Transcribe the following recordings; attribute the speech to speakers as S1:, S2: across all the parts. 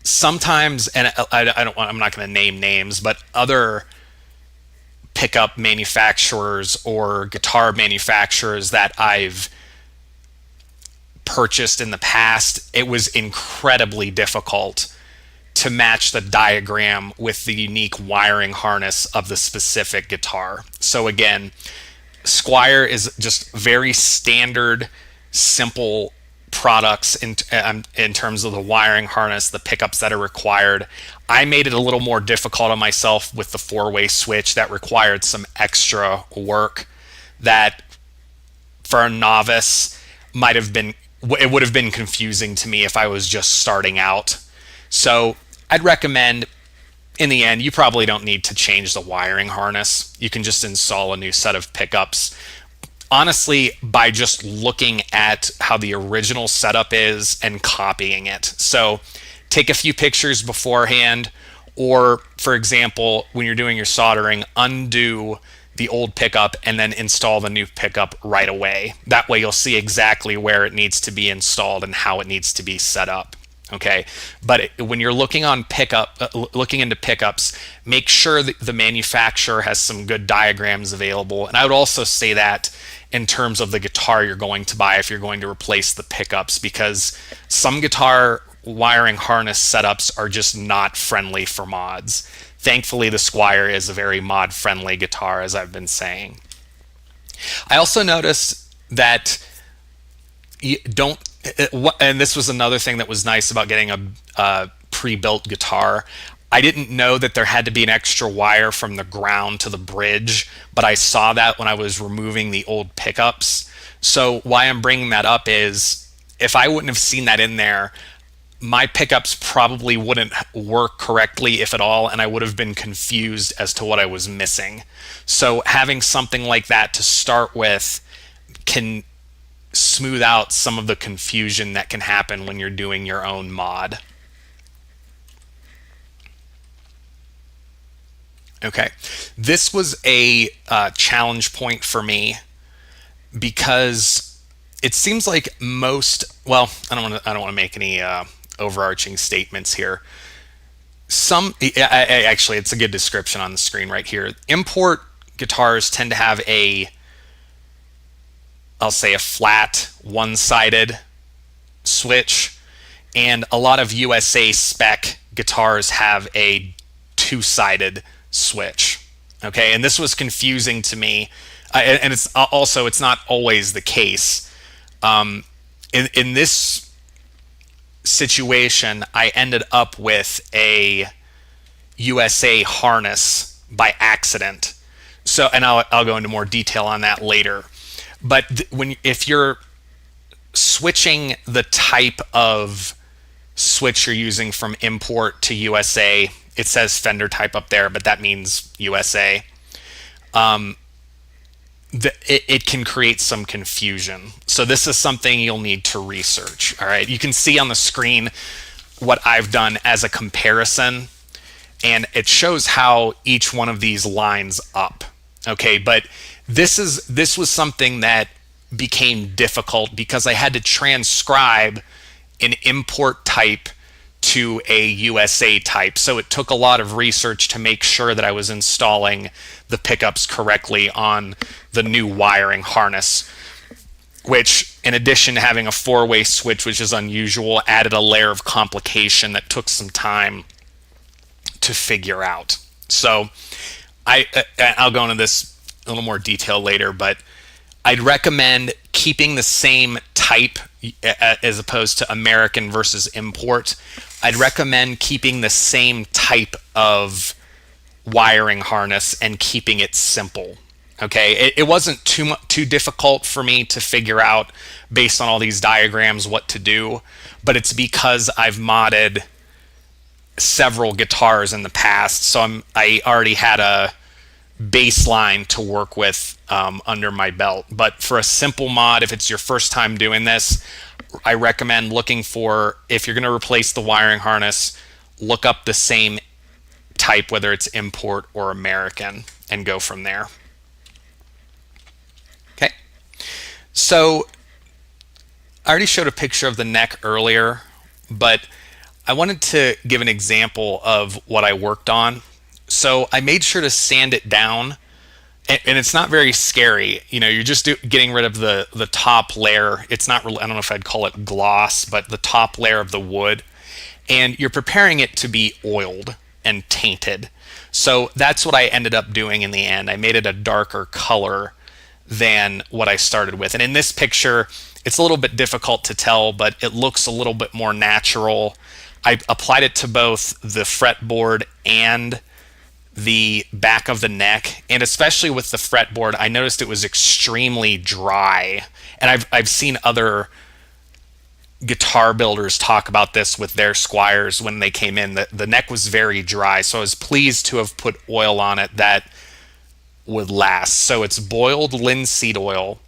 S1: sometimes, and I'm not going to name names, but other pickup manufacturers or guitar manufacturers that I've purchased in the past, it was incredibly difficult to match the diagram with the unique wiring harness of the specific guitar. So again, Squier is just very standard, simple products in terms of the wiring harness, the pickups that are required. I made it a little more difficult on myself with the four-way switch that required some extra work that for a novice might have been, it would have been confusing to me if I was just starting out. So I'd recommend, in the end, you probably don't need to change the wiring harness. You can just install a new set of pickups. Honestly, by just looking at how the original setup is and copying it. So take a few pictures beforehand, or for example, when you're doing your soldering, undo the old pickup and then install the new pickup right away. That way you'll see exactly where it needs to be installed and how it needs to be set up. Okay, but when you're looking on looking into pickups, make sure that the manufacturer has some good diagrams available. And I would also say that in terms of the guitar you're going to buy if you're going to replace the pickups, because some guitar wiring harness setups are just not friendly for mods. Thankfully, the Squier is a very mod-friendly guitar, as I've been saying. I also noticed that you don't, and this was another thing that was nice about getting a pre-built guitar. I didn't know that there had to be an extra wire from the ground to the bridge, but I saw that when I was removing the old pickups. So why I'm bringing that up is if I wouldn't have seen that in there, my pickups probably wouldn't work correctly, if at all, and I would have been confused as to what I was missing. So having something like that to start with can smooth out some of the confusion that can happen when you're doing your own mod. Okay, this was a challenge point for me because it seems like most, well, I don't want to make any overarching statements here. Actually, it's a good description on the screen right here. Import guitars tend to have I'll say a flat, one-sided switch, and a lot of USA spec guitars have a two-sided switch. Okay, and this was confusing to me, and it's not always the case. In this situation, I ended up with a USA harness by accident. So, and I'll go into more detail on that later. But if you're switching the type of switch you're using from import to USA, it says Fender type up there, but that means USA. It can create some confusion. So this is something you'll need to research. All right, you can see on the screen what I've done as a comparison, and it shows how each one of these lines up. Okay, but this was something that became difficult because I had to transcribe an import type to a USA type. So it took a lot of research to make sure that I was installing the pickups correctly on the new wiring harness, which, in addition to having a four-way switch, which is unusual, added a layer of complication that took some time to figure out. So I'll go into this a little more detail later, but I'd recommend keeping the same type as opposed to American versus import. I'd recommend keeping the same type of wiring harness and keeping it simple. Okay, it wasn't too difficult for me to figure out based on all these diagrams what to do, but it's because I've modded several guitars in the past, so I already had a baseline to work with under my belt. But for a simple mod, if it's your first time doing this, I recommend looking for, if you're going to replace the wiring harness, look up the same type, whether it's import or American, and go from there. Okay, so I already showed a picture of the neck earlier, but I wanted to give an example of what I worked on. So I made sure to sand it down, and it's not very scary. You're just getting rid of the top layer. It's not really, I don't know if I'd call it gloss, but the top layer of the wood, and you're preparing it to be oiled and tainted. So that's what I ended up doing in the end. I made it a darker color than what I started with. And in this picture, it's a little bit difficult to tell, but it looks a little bit more natural. I applied it to both the fretboard and the back of the neck, and especially with the fretboard, I noticed it was extremely dry. And I've seen other guitar builders talk about this with their Squiers when they came in. The neck was very dry, so I was pleased to have put oil on it that would last. So it's boiled linseed oil.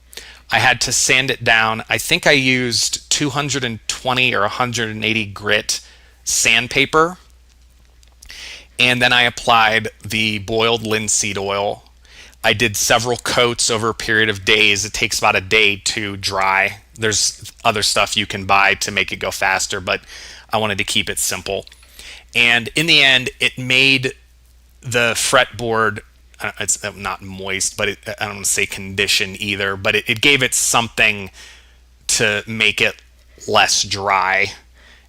S1: I had to sand it down. I think I used 220 or 180 grit sandpaper, and then I applied the boiled linseed oil. I did several coats over a period of days. It takes about a day to dry. There's other stuff you can buy to make it go faster, but I wanted to keep it simple. And in the end, it made the fretboard, it's not moist, but I don't want to say condition either, but it gave it something to make it less dry.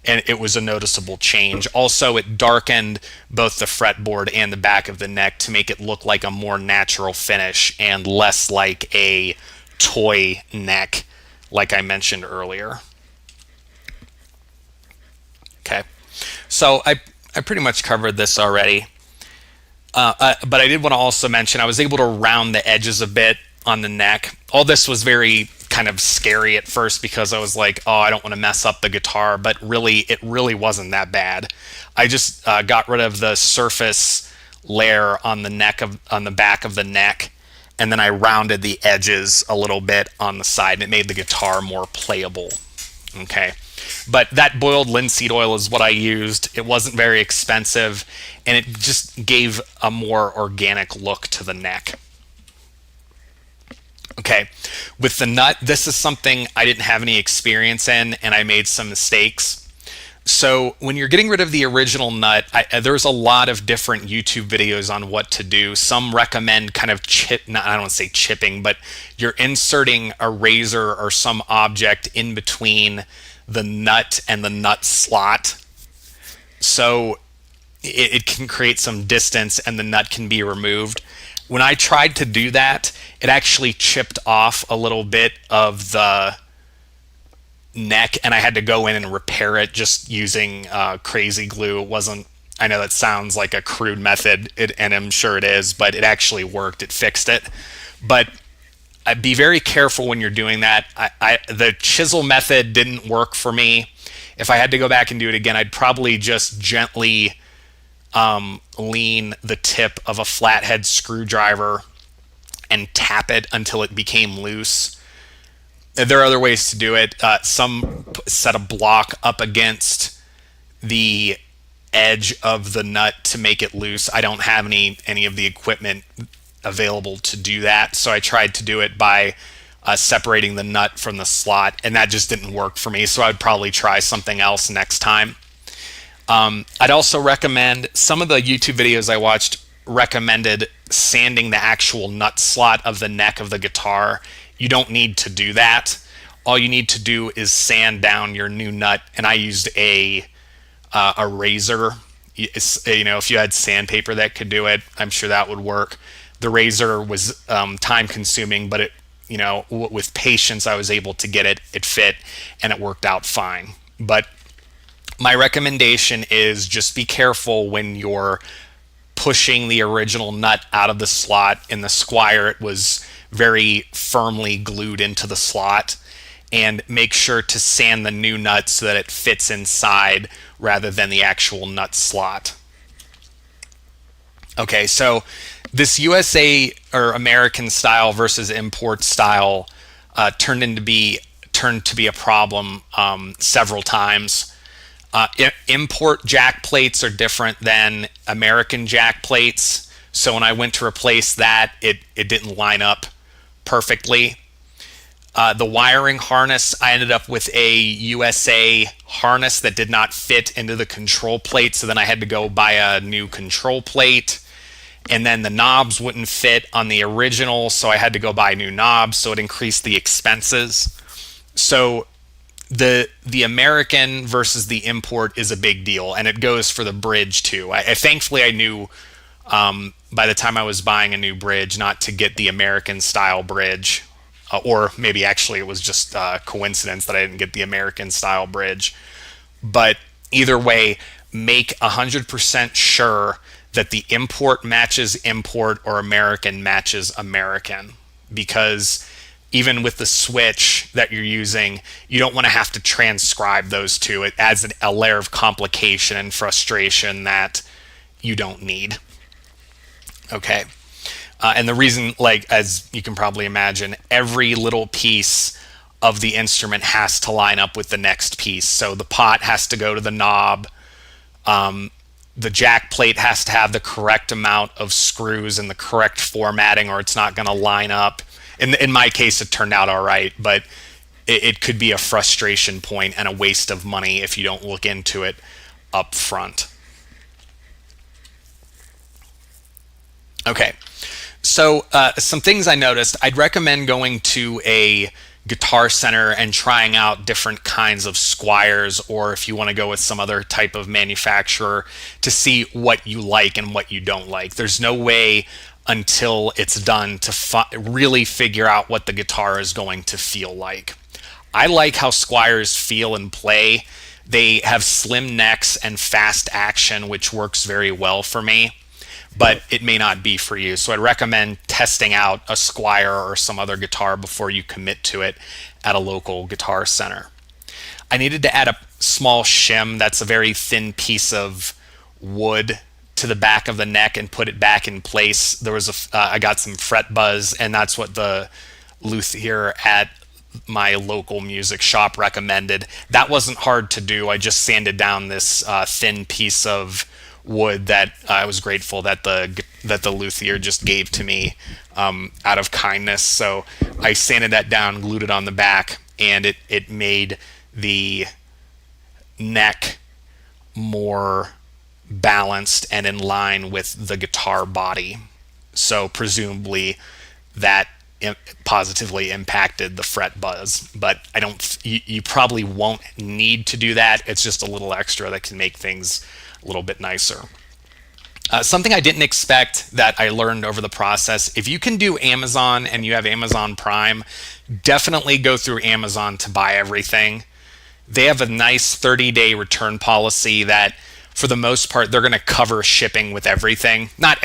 S1: And it was a noticeable change. Also, it darkened both the fretboard and the back of the neck to make it look like a more natural finish and less like a toy neck, like I mentioned earlier. Okay, so I pretty much covered this already. But I did want to also mention I was able to round the edges a bit on the neck. All this was very kind of scary at first because I was like, oh, I don't want to mess up the guitar, but really, it really wasn't that bad. I just got rid of the surface layer on the back of the neck, and then I rounded the edges a little bit on the side, and it made the guitar more playable. Okay, but that boiled linseed oil is what I used. It wasn't very expensive, and it just gave a more organic look to the neck. Okay, with the nut, this is something I didn't have any experience in, and I made some mistakes. So when you're getting rid of the original nut, there's a lot of different YouTube videos on what to do. Some recommend kind of I don't want to say chipping, but you're inserting a razor or some object in between the nut and the nut slot. So it can create some distance and the nut can be removed. When I tried to do that, it actually chipped off a little bit of the neck, and I had to go in and repair it just using crazy glue. It wasn't, I know that sounds like a crude method, and I'm sure it is, but it actually worked. It fixed it. But be very careful when you're doing that. The chisel method didn't work for me. If I had to go back and do it again, I'd probably just gently lean the tip of a flathead screwdriver and tap it until it became loose. There are other ways to do it. Some set a block up against the edge of the nut to make it loose. I don't have any of the equipment available to do that, so I tried to do it by separating the nut from the slot, and that just didn't work for me, so I'd probably try something else next time. I'd also recommend, some of the YouTube videos I watched recommended sanding the actual nut slot of the neck of the guitar. You don't need to do that. All you need to do is sand down your new nut, and I used a razor. If you had sandpaper that could do it, I'm sure that would work. The razor was time consuming, but with patience I was able to get it. It fit, and it worked out fine. But my recommendation is just be careful when you're pushing the original nut out of the slot. In the Squier, it was very firmly glued into the slot, and make sure to sand the new nut so that it fits inside rather than the actual nut slot. Okay, so this USA or American style versus import style turned to be a problem several times. Import jack plates are different than American jack plates, so when I went to replace that, it didn't line up perfectly. The wiring harness, I ended up with a USA harness that did not fit into the control plate, so then I had to go buy a new control plate. And then the knobs wouldn't fit on the original, so I had to go buy new knobs, so it increased the expenses. So the American versus the import is a big deal, and it goes for the bridge too. Thankfully I knew by the time I was buying a new bridge not to get the American style bridge, or maybe actually it was just coincidence that I didn't get the American style bridge. But either way, make 100% sure that the import matches import or American matches American, because even with the switch that you're using, you don't want to have to transcribe those two. It adds a layer of complication and frustration that you don't need. Okay. And the reason, like, as you can probably imagine, every little piece of the instrument has to line up with the next piece. So the pot has to go to the knob. The jack plate has to have the correct amount of screws and the correct formatting, or it's not going to line up. In my case, it turned out all right, but it could be a frustration point and a waste of money if you don't look into it up front. Okay, so some things I noticed. I'd recommend going to a Guitar Center and trying out different kinds of Squiers, or if you want to go with some other type of manufacturer, to see what you like and what you don't like. There's no way until it's done to really figure out what the guitar is going to feel like. I like how Squiers feel and play. They have slim necks and fast action, which works very well for me, but it may not be for you. So I'd recommend testing out a Squier or some other guitar before you commit to it at a local Guitar Center. I needed to add a small shim. That's a very thin piece of wood to the back of the neck and put it back in place. There was I got some fret buzz, and that's what the luthier at my local music shop recommended. That wasn't hard to do. I just sanded down this thin piece of wood that I was grateful that the luthier just gave to me out of kindness. So I sanded that down, glued it on the back, and it made the neck more balanced and in line with the guitar body. So presumably that positively impacted the fret buzz, but you probably won't need to do that. It's just a little extra that can make things a little bit nicer. Something I didn't expect that I learned over the process: if you can do Amazon and you have Amazon Prime, definitely go through Amazon to buy everything. They have a nice 30-day return policy that, for the most part, they're going to cover shipping with everything. Not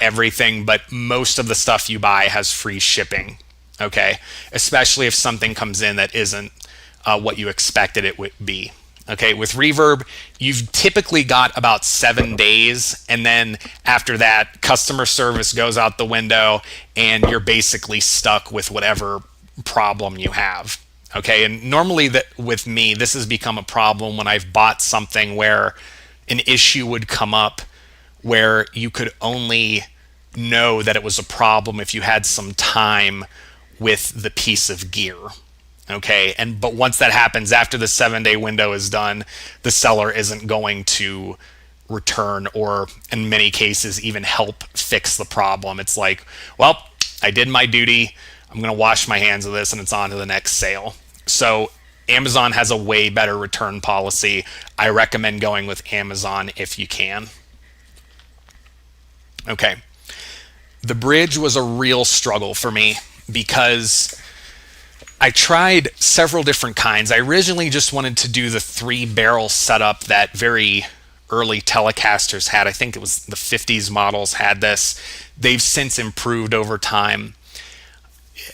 S1: everything, but most of the stuff you buy has free shipping. Okay, especially if something comes in that isn't what you expected it would be. Okay, with Reverb, you've typically got about 7 days, and then after that, customer service goes out the window, and you're basically stuck with whatever problem you have. Okay, and normally with me, this has become a problem when I've bought something where an issue would come up where you could only know that it was a problem if you had some time with the piece of gear. Okay, but once that happens, after the 7-day window is done, the seller isn't going to return or, in many cases, even help fix the problem. It's like, well, I did my duty. I'm going to wash my hands of this, and it's on to the next sale. So Amazon has a way better return policy. I recommend going with Amazon if you can. Okay. The bridge was a real struggle for me because I tried several different kinds. I originally just wanted to do the 3-barrel setup that very early Telecasters had. I think it was the 50s models had this. They've since improved over time.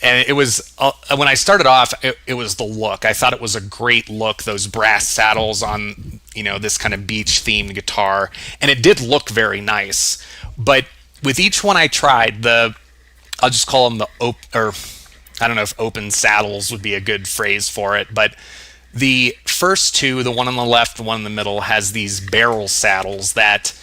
S1: And it was, when I started off, it was the look. I thought it was a great look, those brass saddles on, this kind of beach-themed guitar. And it did look very nice. But with each one I tried, I'll just call them I don't know if open saddles would be a good phrase for it, but the first two, the one on the left, the one in the middle, has these barrel saddles that